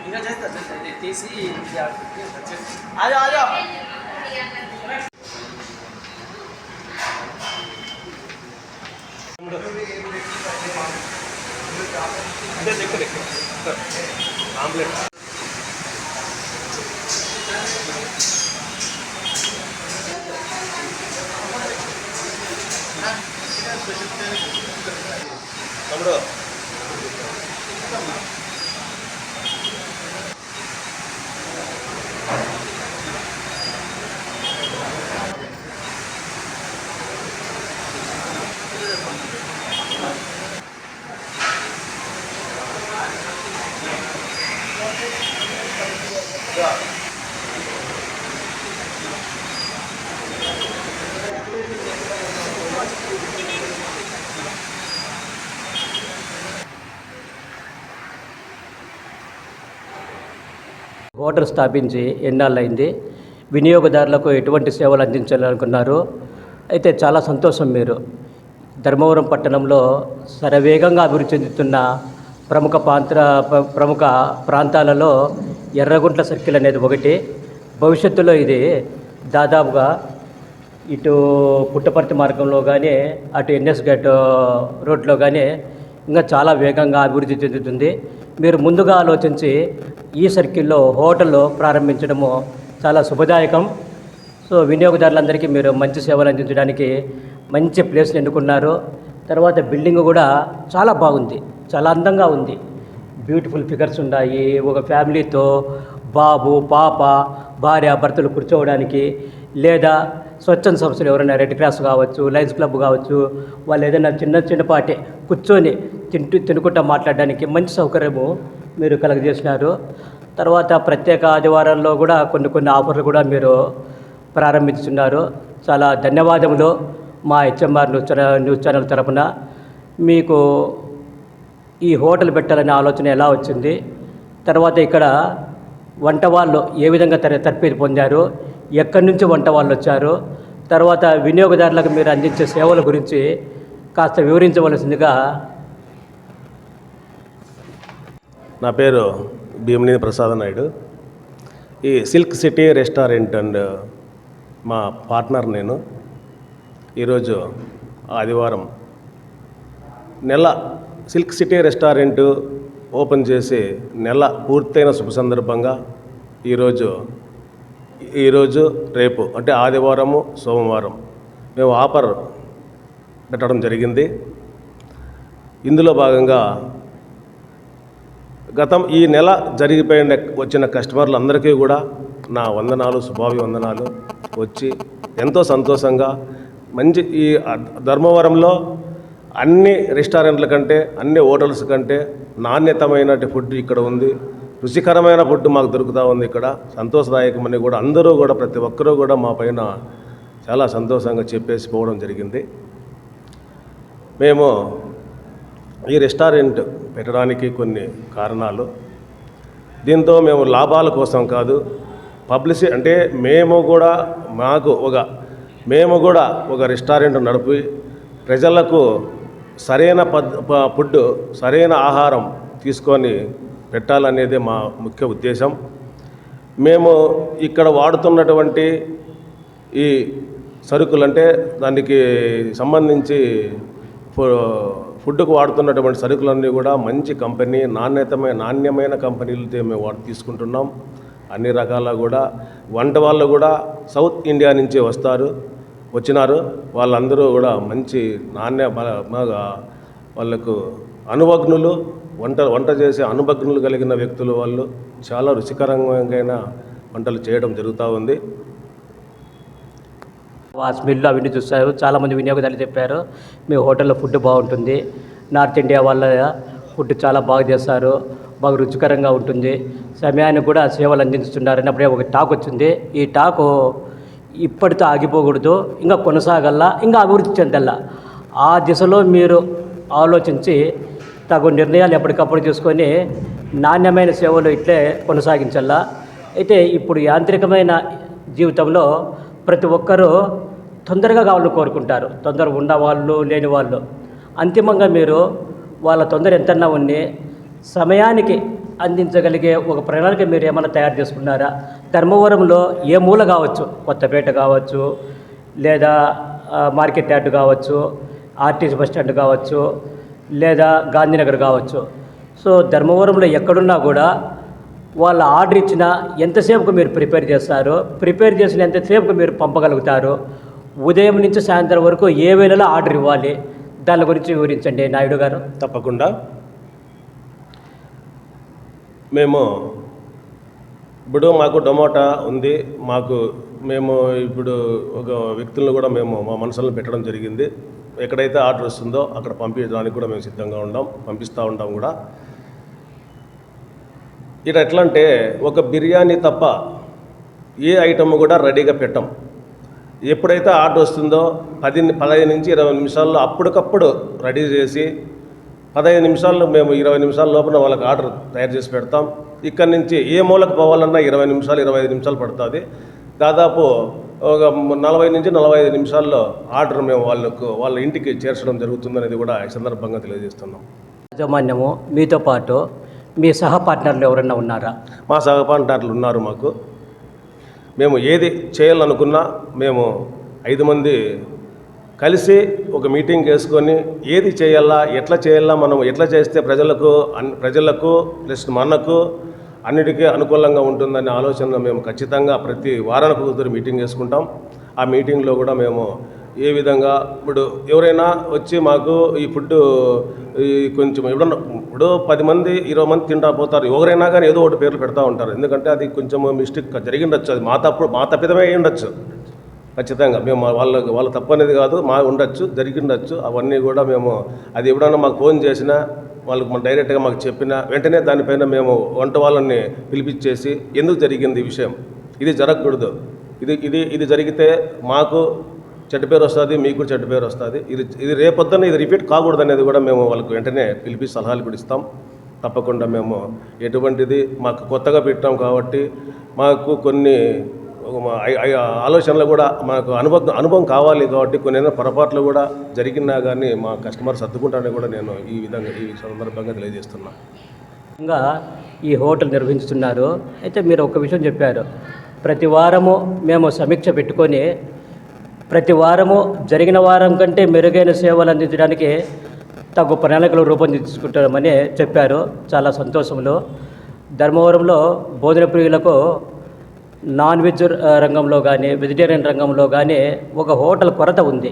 ఇంకా చేస్తా తీసి అదే అదే ఆమ్లెట్ తమ్ముడు హోటల్ స్థాపించి ఎన్నాళ్ళైంది, వినియోగదారులకు ఎటువంటి సేవలు అందించాలనుకున్నారు. అయితే చాలా సంతోషం. మీరు ధర్మవరం పట్టణంలో శరవేగంగా అభివృద్ధి చెందుతున్న ప్రముఖ ప్రాంతాలలో ఎర్రగుంట్ల సర్కిల్ అనేది ఒకటి. భవిష్యత్తులో ఇది దాదాపుగా ఇటు పుట్టపర్తి మార్గంలో కానీ అటు ఎన్ఎస్ గేట్ రోడ్లో కానీ ఇంకా చాలా వేగంగా అభివృద్ధి చెందుతుంది. మీరు ముందుగా ఆలోచించి ఈ సర్కిల్లో హోటల్లో ప్రారంభించడము చాలా శుభదాయకం. సో వినియోగదారులందరికీ మీరు మంచి సేవలు అందించడానికి మంచి ప్లేస్ని ఎన్నుకున్నారు. తర్వాత బిల్డింగ్ కూడా చాలా బాగుంది, చాలా అందంగా ఉంది. బ్యూటిఫుల్ ఫిగర్స్ ఉన్నాయి. ఒక ఫ్యామిలీతో బాబు పాప భార్య భర్తలు కూర్చోవడానికి, లేదా స్వచ్ఛంద సంస్థలు ఎవరైనా రెడ్ క్రాస్ కావచ్చు, లయన్స్ క్లబ్ కావచ్చు, వాళ్ళు ఏదైనా చిన్నపాటి కూర్చొని తినుకుంటా మాట్లాడడానికి మంచి సౌకర్యము మీరు కలగజేసినారు. తర్వాత ప్రత్యేక ఆదివారాల్లో కూడా కొన్ని ఆఫర్లు కూడా మీరు ప్రారంభించున్నారు. చాలా ధన్యవాదములు మా హెచ్ఎంఆర్ న్యూస్ ఛానల్ తరపున. మీకు ఈ హోటల్ పెట్టాలనే ఆలోచన ఎలా వచ్చింది? తర్వాత ఇక్కడ వంట వాళ్ళు ఏ విధంగా తర్ఫీదు పొందారు? ఎక్కడి నుంచి వంట వాళ్ళు వచ్చారు? తర్వాత వినియోగదారులకు మీరు అందించే సేవల గురించి కాస్త వివరించవలసిందిగా. నా పేరు భీమనేని ప్రసాద్ నాయుడు. ఈ సిల్క్ సిటీ రెస్టారెంట్ అండ్ మా పార్ట్నర్ నేను. ఈరోజు ఆదివారం సిల్క్ సిటీ రెస్టారెంట్ ఓపెన్ చేసి నెల పూర్తయిన శుభ సందర్భంగా ఈరోజు రేపు అంటే ఆదివారము సోమవారం మేము ఆఫర్ పెట్టడం జరిగింది. ఇందులో భాగంగా ఈ నెల వచ్చిన కస్టమర్లందరికీ కూడా నా వందనాలు, శుభాభివందనాలు. వచ్చి ఎంతో సంతోషంగా మంచి ఈ ధర్మవరంలో అన్ని రెస్టారెంట్ల కంటే, అన్ని హోటల్స్ కంటే నాణ్యతమైన ఫుడ్ ఇక్కడ ఉంది. రుచికరమైన ఫుడ్ మాకు దొరుకుతూ ఉంది ఇక్కడ. సంతోషదాయకమని కూడా అందరూ కూడా ప్రతి ఒక్కరూ కూడా మా పైన చాలా సంతోషంగా చెప్పేసి పోవడం జరిగింది. మేము ఈ రెస్టారెంట్ పెట్టడానికి కొన్ని కారణాలు. దీంతో మేము లాభాల కోసం కాదు, పబ్లిసిటీ అంటే మేము కూడా ఒక రెస్టారెంట్ నడిపి ప్రజలకు సరైన ఫుడ్, సరైన ఆహారం తీసుకొని పెట్టాలనేదే మా ముఖ్య ఉద్దేశం. మేము ఇక్కడ వాడుతున్నటువంటి ఈ సరుకులు అంటే దానికి సంబంధించి ఫుడ్కు వాడుతున్నటువంటి సరుకులన్నీ కూడా మంచి కంపెనీ, నాణ్యమైన కంపెనీలతో మేము తీసుకుంటున్నాం. అన్ని రకాల కూడా వంట వాళ్ళు కూడా సౌత్ ఇండియా నుంచి వచ్చినారు. వాళ్ళందరూ కూడా మంచి వాళ్ళకు అనుభజ్ఞులు, వంట చేసే అనుభజ్ఞులు కలిగిన వ్యక్తులు. వాళ్ళు చాలా రుచికరంగా వంటలు చేయడం జరుగుతూ ఉంది. ఆ స్మెల్ అవన్నీ చూస్తారు. చాలామంది వినియోగదారులు చెప్పారు మీ హోటల్లో ఫుడ్ బాగుంటుంది, నార్త్ ఇండియా వాళ్ళ ఫుడ్ చాలా బాగా చేస్తారు, బాగా రుచికరంగా ఉంటుంది, సమయానికి కూడా సేవలు అందిస్తున్నారని అప్పుడే ఒక టాక్ వచ్చింది. ఈ టాకు ఇప్పటితో ఆగిపోకూడదు, ఇంకా కొనసాగల్లా, ఇంకా అభివృద్ధి చెందల్లా. ఆ దిశలో మీరు ఆలోచించి తగు నిర్ణయాలు ఎప్పటికప్పుడు తీసుకొని నాణ్యమైన సేవలు ఇట్లే కొనసాగించాలా. అయితే ఇప్పుడు యాంత్రికమైన జీవితంలో ప్రతి ఒక్కరూ తొందరగా కావాలని కోరుకుంటారు, తొందరగా ఉన్నవాళ్ళు లేని వాళ్ళు. అంతిమంగా మీరు వాళ్ళ తొందర ఎంతన్నా ఉన్ని సమయానికి అందించగలిగే ఒక ప్రణాళిక మీరు ఏమైనా తయారు చేసుకున్నారా? ధర్మవరంలో ఏ మూల కావచ్చు, కొత్తపేట కావచ్చు, లేదా మార్కెట్ యార్డ్ కావచ్చు, ఆర్టీసీ బస్ స్టాండ్ కావచ్చు, లేదా గాంధీనగర్ కావచ్చు. సో ధర్మవరంలో ఎక్కడున్నా కూడా వాళ్ళ ఆర్డర్ ఇచ్చిన ఎంతసేపుకు మీరు ప్రిపేర్ చేస్తారు, ప్రిపేర్ చేసిన ఎంతసేపుకు మీరు పంపగలుగుతారు, ఉదయం నుంచి సాయంత్రం వరకు ఏ వేళలో ఆర్డర్ ఇవ్వాలి, దాని గురించి వివరించండి నాయుడు గారు. తప్పకుండా. మేము ఇప్పుడు మాకు టమోటా ఉంది, మేము ఇప్పుడు ఒక వ్యక్తులను కూడా మేము మా మనసులో పెట్టడం జరిగింది. ఎక్కడైతే ఆర్డర్ వస్తుందో అక్కడ పంపించడానికి కూడా మేము సిద్ధంగా ఉంటాం, పంపిస్తూ ఉంటాం కూడా. ఇక్కడ ఎట్లా అంటే ఒక బిర్యానీ తప్ప ఏ ఐటమ్ కూడా రెడీగా పెట్టాం. ఎప్పుడైతే ఆర్డర్ వస్తుందో 15 నుంచి 20 నిమిషాల్లో అప్పటికప్పుడు రెడీ చేసి 15 నిమిషాల్లో మేము 20 నిమిషాల లోపల వాళ్ళకి ఆర్డర్ తయారు చేసి పెడతాం. ఇక్కడి నుంచి ఏ మూలకు పోవాలన్నా 20 నిమిషాలు 25 నిమిషాలు పడుతుంది. దాదాపు ఒక 40 నుంచి 45 నిమిషాల్లో ఆర్డర్ మేము వాళ్ళ ఇంటికి చేర్చడం జరుగుతుందనేది కూడా ఈ సందర్భంగా తెలియజేస్తున్నాం. యాజమాన్యము మీతో పాటు మీ సహ పార్ట్నర్లు ఎవరన్నా ఉన్నారా? మా సహ పార్ట్నర్లు ఉన్నారు. మేము ఏది చేయాలనుకున్నా మేము 5 మంది కలిసి ఒక మీటింగ్ వేసుకొని ఏది చేయాలా, ఎట్లా చేయాలా, మనం ఎట్లా చేస్తే ప్రజలకు ప్లస్ మనకు అన్నిటికీ అనుకూలంగా ఉంటుందనే ఆలోచన మేము ఖచ్చితంగా ప్రతి వారానికి ఒకసారి మీటింగ్ వేసుకుంటాం. ఆ మీటింగ్లో కూడా మేము ఏ విధంగా ఇప్పుడు ఎవరైనా వచ్చి మాకు ఈ ఫుడ్ కొంచెం ఇప్పుడు 10 మంది 20 మంది తింటా పోతారు, ఎవరైనా కానీ ఏదో ఒకటి పేర్లు పెడతా ఉంటారు. ఎందుకంటే అది కొంచెం మిస్టేక్ జరిగిండొచ్చు, అది మా తప్పిదమే అయి ఉండొచ్చు. ఖచ్చితంగా మేము వాళ్ళ తప్పు అనేది కాదు, ఉండొచ్చు, జరిగిండొచ్చు. అవన్నీ కూడా మేము అది ఎప్పుడైనా మాకు ఫోన్ చేసినా వాళ్ళకి డైరెక్ట్గా మాకు చెప్పినా వెంటనే దానిపైన మేము వంట వాళ్ళని పిలిపించేసి ఎందుకు జరిగింది ఈ విషయం, ఇది జరగకూడదు, ఇది జరిగితే మాకు చెడ్డ పేరు వస్తుంది, మీకు చెడ్డ పేరు వస్తుంది, ఇది రేపొద్దున ఇది రిపీట్ కాకూడదు అనేది కూడా మేము వాళ్ళకు వెంటనే పిలిపి సలహాలు కూడా ఇస్తాం. తప్పకుండా మేము ఎటువంటిది మాకు కొత్తగా పెట్టాం కాబట్టి మాకు కొన్ని ఆలోచనలు కూడా మాకు అనుభవం కావాలి కాబట్టి కొన్ని పొరపాట్లు కూడా జరిగినా కానీ మా కస్టమర్ సర్దుకుంటానని కూడా నేను ఈ సందర్భంగా తెలియజేస్తున్నాను. ఇంకా ఈ హోటల్ నిర్వహిస్తున్నారు. అయితే మీరు ఒక విషయం చెప్పారు, ప్రతి వారము మేము సమీక్ష పెట్టుకొని ప్రతి వారము జరిగిన వారం కంటే మెరుగైన సేవలు అందించడానికి తగు ప్రణాళికలు రూపొందించుకుంటామని చెప్పారు. చాలా సంతోషంలో ధర్మవరంలో భోజన ప్రియులకు నాన్ వెజ్ రంగంలో కానీ వెజిటేరియన్ రంగంలో కానీ ఒక హోటల్ కొరత ఉంది.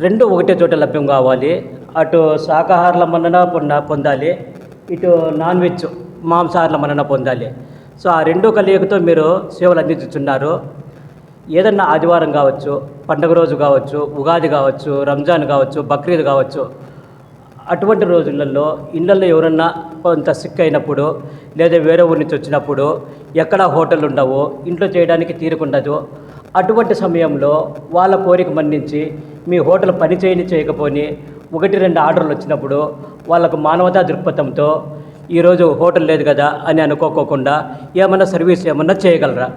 రెండు ఒకటే చోట లభ్యం కావాలి. అటు శాకాహారుల మన్నన పొందాలి, ఇటు నాన్ వెజ్ మాంసాహారుల మన్నన పొందాలి. సో ఆ రెండు కలియకతో మీరు సేవలు అందించుతున్నారు. ఏదన్నా ఆదివారం కావచ్చు, పండుగ రోజు కావచ్చు, ఉగాది కావచ్చు, రంజాన్ కావచ్చు, బక్రీద్ కావచ్చు, అటువంటి రోజులలో ఇళ్ళల్లో ఎవరన్నా కొంత సిక్ అయినప్పుడు లేదా వేరే ఊరి నుంచి వచ్చినప్పుడు ఎక్కడ హోటల్ ఉండవు, ఇంట్లో చేయడానికి తీరుకుండదు. అటువంటి సమయంలో వాళ్ళ కోరిక మన్నించి మీ హోటల్ పని చేయకపోని 1-2 ఆర్డర్లు వచ్చినప్పుడు వాళ్ళకు మానవతా దృక్పథంతో ఈరోజు హోటల్ లేదు కదా అని అనుకోకుండా ఏమన్నా సర్వీస్ ఏమన్నా చేయగలరా?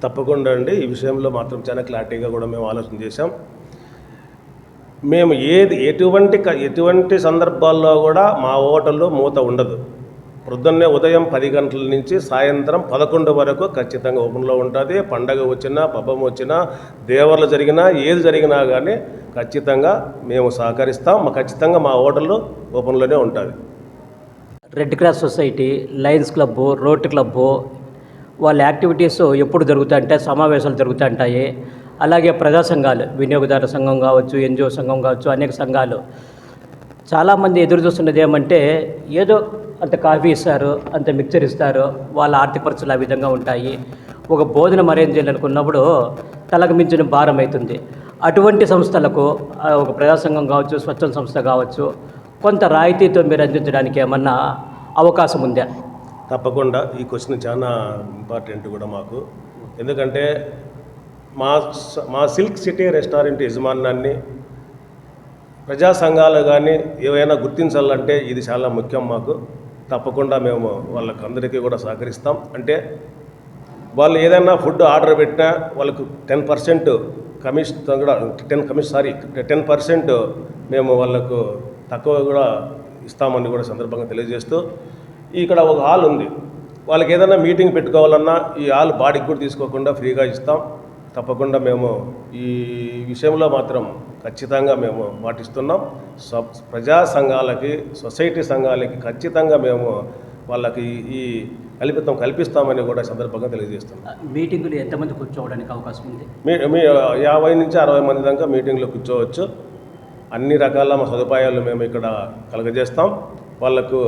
తప్పకుండా అండి. ఈ విషయంలో మాత్రం చాలా క్లారిటీగా కూడా మేము ఆలోచన చేశాం. మేము ఎటువంటి సందర్భాల్లో కూడా మా హోటల్లో మూత ఉండదు. ప్రొద్దున్నే ఉదయం 10 గంటల నుంచి సాయంత్రం 11 వరకు ఖచ్చితంగా ఓపెన్లో ఉంటుంది. పండగ వచ్చినా, పబ్బం వచ్చినా, దేవర్లు జరిగినా, ఏది జరిగినా కానీ ఖచ్చితంగా మేము సహకరిస్తాం. ఖచ్చితంగా మా హోటల్లో ఓపెన్లోనే ఉంటుంది. Red cross society, Lions club, rotary club వాళ్ళ యాక్టివిటీస్ ఎప్పుడు జరుగుతాయంటే సమావేశాలు జరుగుతుంటాయి. అలాగే ప్రజా సంఘాలు, వినియోగదారుల సంఘం కావచ్చు, ఎన్జిఓ సంఘం కావచ్చు, అనేక సంఘాలు చాలామంది ఎదురు చూస్తున్నది ఏమంటే ఏదో అంత కాఫీ ఇస్తారు, అంత మిక్చర్ ఇస్తారు, వాళ్ళ ఆర్థిక పరిస్థితులు ఆ విధంగా ఉంటాయి. ఒక భోజనం అరేంజ్ చేయాలనుకున్నప్పుడు తలకు మించిన భారం అవుతుంది. అటువంటి సంస్థలకు ఒక ప్రజా సంఘం కావచ్చు, స్వచ్ఛంద సంస్థ కావచ్చు, కొంత రాయితీతో మీరు అందించడానికి ఏమన్నా అవకాశం ఉందా? తప్పకుండా. ఈ క్వశ్చన్ చాలా ఇంపార్టెంట్ కూడా మాకు. ఎందుకంటే మా సిల్క్ సిటీ రెస్టారెంట్ యజమానాన్ని ప్రజా సంఘాలు కానీ ఏవైనా గుర్తించాలంటే ఇది చాలా ముఖ్యం మాకు. తప్పకుండా మేము వాళ్ళకి అందరికీ కూడా సహకరిస్తాం. అంటే వాళ్ళు ఏదైనా ఫుడ్ ఆర్డర్ పెట్టినా వాళ్ళకు 10% కమిషన్ కూడా 10% మేము వాళ్ళకు తక్కువ కూడా ఇస్తామని కూడా సందర్భంగా తెలియజేస్తూ, ఇక్కడ ఒక హాల్ ఉంది, వాళ్ళకి ఏదైనా మీటింగ్ పెట్టుకోవాలన్నా ఈ హాల్ బాడీకి కూడా తీసుకోకుండా ఫ్రీగా ఇస్తాం. తప్పకుండా మేము ఈ విషయంలో మాత్రం ఖచ్చితంగా మేము పాటిస్తున్నాం. ప్రజా సంఘాలకి, సొసైటీ సంఘాలకి ఖచ్చితంగా మేము వాళ్ళకి ఈ కల్పిస్తామని కూడా సందర్భంగా తెలియజేస్తున్నాం. మీటింగులు ఎంతమంది కూర్చోవడానికి అవకాశం ఉంది? మీ 50 నుంచి 60 మంది దాకా మీటింగ్లో కూర్చోవచ్చు. అన్ని రకాల సదుపాయాలు మేము ఇక్కడ కలుగజేస్తాం. వాళ్ళకు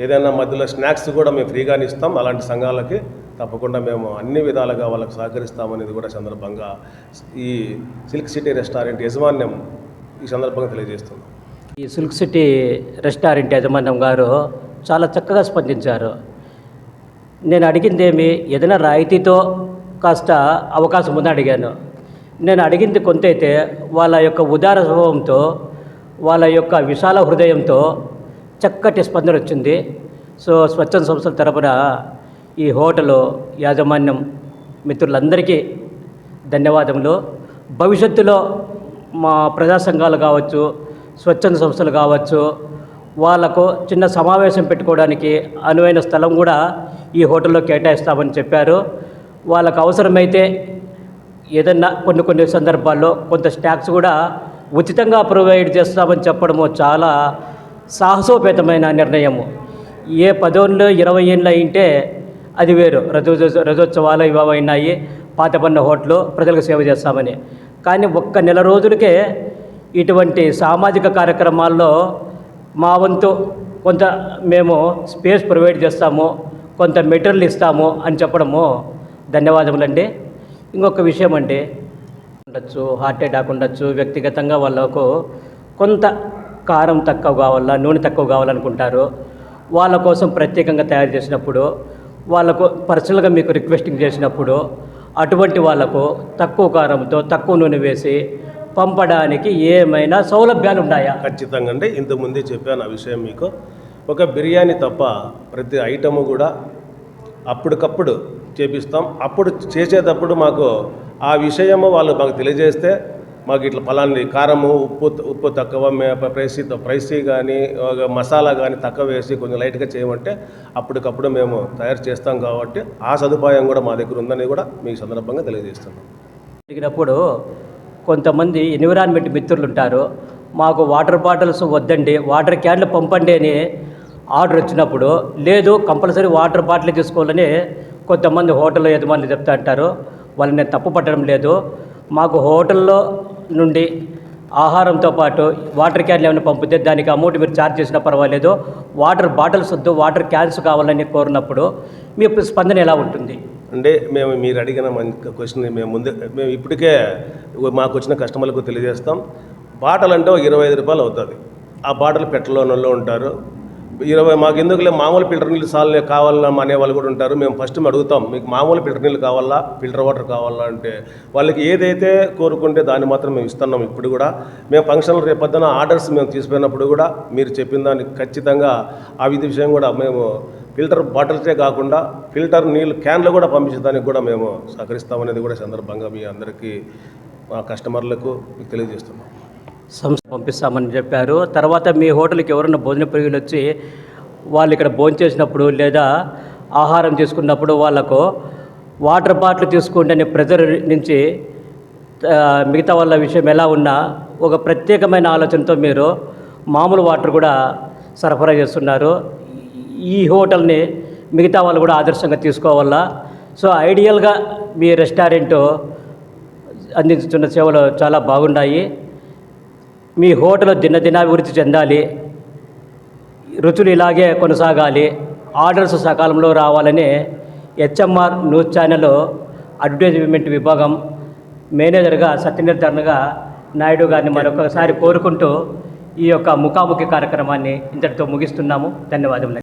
ఏదైనా మధ్యలో స్నాక్స్ కూడా మేము ఫ్రీగానే ఇస్తాం. అలాంటి సంఘాలకి తప్పకుండా మేము అన్ని విధాలుగా వాళ్ళకు సహకరిస్తామనేది కూడా సందర్భంగా ఈ సిల్క్ సిటీ రెస్టారెంట్ యాజమాన్యం ఈ సందర్భంగా తెలియజేస్తున్నాం. ఈ సిల్క్ సిటీ రెస్టారెంట్ యాజమాన్యం గారు చాలా చక్కగా స్పందించారు. నేను అడిగిందేమి, ఏదైనా రాయితీతో కాస్త అవకాశం ఉందని అడిగాను. నేను అడిగింది కొంత అయితే వాళ్ళ యొక్క ఉదార స్వభావంతో, వాళ్ళ యొక్క విశాల హృదయంతో చక్కటి స్పందన వచ్చింది. సో స్వచ్ఛంద సంస్థల తరపున ఈ హోటలు యాజమాన్యం మిత్రులందరికీ ధన్యవాదములు. భవిష్యత్తులో మా ప్రజా సంఘాలు కావచ్చు, స్వచ్ఛంద సంస్థలు కావచ్చు, వాళ్ళకు చిన్న సమావేశం పెట్టుకోవడానికి అనువైన స్థలం కూడా ఈ హోటల్లో కేటాయిస్తామని చెప్పారు. వాళ్ళకు అవసరమైతే ఏదన్నా కొన్ని సందర్భాల్లో కొంత స్నాక్స్ కూడా ఉచితంగా ప్రొవైడ్ చేస్తామని చెప్పడము చాలా సాహసోపేతమైన నిర్ణయము. ఏ 10 ఏళ్ళు 20 ఏళ్ళు అయింటే అది వేరు, రజోత్సవాలు ఇవైనాయి, పాతపన్న హోటలు ప్రజలకు సేవ చేస్తామని. కానీ ఒక్క నెల రోజులకే ఇటువంటి సామాజిక కార్యక్రమాల్లో మా వంతు కొంత మేము స్పేస్ ప్రొవైడ్ చేస్తాము, కొంత మెటీరియల్ ఇస్తాము అని చెప్పడము ధన్యవాదములండి. ఇంకొక విషయం అండి, ఉండొచ్చు హార్ట్ అటాక్ ఉండొచ్చు, వ్యక్తిగతంగా వాళ్ళకు కొంత కారం తక్కువ కావాలా, నూనె తక్కువ కావాలనుకుంటారు. వాళ్ళ కోసం ప్రత్యేకంగా తయారు చేసినప్పుడు, వాళ్ళకు పర్సనల్గా మీకు రిక్వెస్టింగ్ చేసినప్పుడు అటువంటి వాళ్ళకు తక్కువ కారంతో తక్కువ నూనె వేసి పంపడానికి ఏమైనా సౌలభ్యాలు ఉన్నాయా? ఖచ్చితంగా అండి. ఇంతకుముందే చెప్పాను ఆ విషయం మీకు. ఒక బిర్యానీ తప్ప ప్రతి ఐటము కూడా అప్పటికప్పుడు చేపిస్తాం. అప్పుడు చేసేటప్పుడు మాకు ఆ విషయము వాళ్ళు మాకు తెలియజేస్తే, మాకు ఇట్లా ఫలాన్ని కారము ఉప్పు తక్కువ, ప్రైసీ కానీ మసాలా కానీ తక్కువ వేసి కొంచెం లైట్గా చేయమంటే అప్పటికప్పుడు మేము తయారు చేస్తాం. కాబట్టి ఆ సదుపాయం కూడా మా దగ్గర ఉందని కూడా మీకు సందర్భంగా తెలియజేస్తున్నాం. జరిగినప్పుడు కొంతమంది ఎన్విరాన్మెంట్ మిత్రులు ఉంటారు, మాకు వాటర్ బాటిల్స్ వద్దండి, వాటర్ క్యాన్లు పంపండి అని ఆర్డర్ వచ్చినప్పుడు, లేదు కంపల్సరీ వాటర్ బాటిల్ తీసుకోవాలని కొంతమంది హోటల్ యజమానులు చెప్తా అంటారు. వాళ్ళని నేను తప్పు పట్టడం లేదు. మాకు హోటల్లో నుండి ఆహారంతో పాటు వాటర్ క్యాన్లు ఏమైనా పంపితే దానికి అమౌంట్ మీరు ఛార్జ్ చేసినా పర్వాలేదు, వాటర్ బాటిల్స్ వద్దు, వాటర్ క్యాన్స్ కావాలని కోరినప్పుడు మీ స్పందన ఎలా ఉంటుంది? అంటే మీరు అడిగిన మంచి క్వశ్చన్ మేము ఇప్పటికే మాకు వచ్చిన కస్టమర్లకు తెలియజేస్తాం. బాటలు అంటే 25 రూపాయలు అవుతుంది. ఆ బాటలు పెట్టలోనలో ఉంటారు. 20 మాకు ఎందుకులే మామూలు ఫిల్టర్ నీళ్ళు సార్లు కావాలా అనే వాళ్ళు కూడా ఉంటారు. మేము ఫస్ట్ అడుగుతాం, మీకు మామూలు ఫిల్టర్ నీళ్ళు కావాలా, ఫిల్టర్ వాటర్ కావాలా అంటే వాళ్ళకి ఏదైతే కోరుకుంటే దాన్ని మాత్రం మేము ఇస్తున్నాం. ఇప్పుడు కూడా మేము ఫంక్షన్లు రేపొద్దున ఆర్డర్స్ మేము తీసుకున్నప్పుడు కూడా మీరు చెప్పిన దానికి ఖచ్చితంగా ఆ విషయం కూడా మేము ఫిల్టర్ బాటిల్సే కాకుండా ఫిల్టర్ నీళ్ళు క్యాన్లు కూడా పంపించడానికి కూడా మేము సహకరిస్తామనేది కూడా సందర్భంగా మీ అందరికీ మా కస్టమర్లకు తెలియజేస్తున్నాం. సంస్థ పంపిస్తామని చెప్పారు. తర్వాత మీ హోటల్కి ఎవరైనా భోజన ప్రియులు వచ్చి వాళ్ళు ఇక్కడ భోజనం చేసినప్పుడు లేదా ఆహారం తీసుకున్నప్పుడు వాళ్ళకు వాటర్ బాటిల్ తీసుకుంటే ప్రెజర్ నుంచి మిగతా వాళ్ళ విషయం ఎలా ఉన్నా ఒక ప్రత్యేకమైన ఆలోచనతో మీరు మామూలు వాటర్ కూడా సరఫరా చేస్తున్నారు. ఈ హోటల్ని మిగతా వాళ్ళు కూడా ఆదర్శంగా తీసుకోవాలా. సో ఐడియల్గా మీ రెస్టారెంట్ అందించుతున్న సేవలు చాలా బాగున్నాయి. మీ హోటల్ దినదినాభివృద్ధి చెందాలి, రుచులు ఇలాగే కొనసాగాలి, ఆర్డర్స్ సకాలంలో రావాలని హెచ్ఎంఆర్ న్యూస్ ఛానల్ అడ్వర్టైజ్మెంట్ విభాగం మేనేజర్గా సత్యనిర్ధారణగా నాయుడు గారిని మరొకసారి కోరుకుంటూ ఈ యొక్క ముఖాముఖి కార్యక్రమాన్ని ఇంతటితో ముగిస్తున్నాము. ధన్యవాదములు.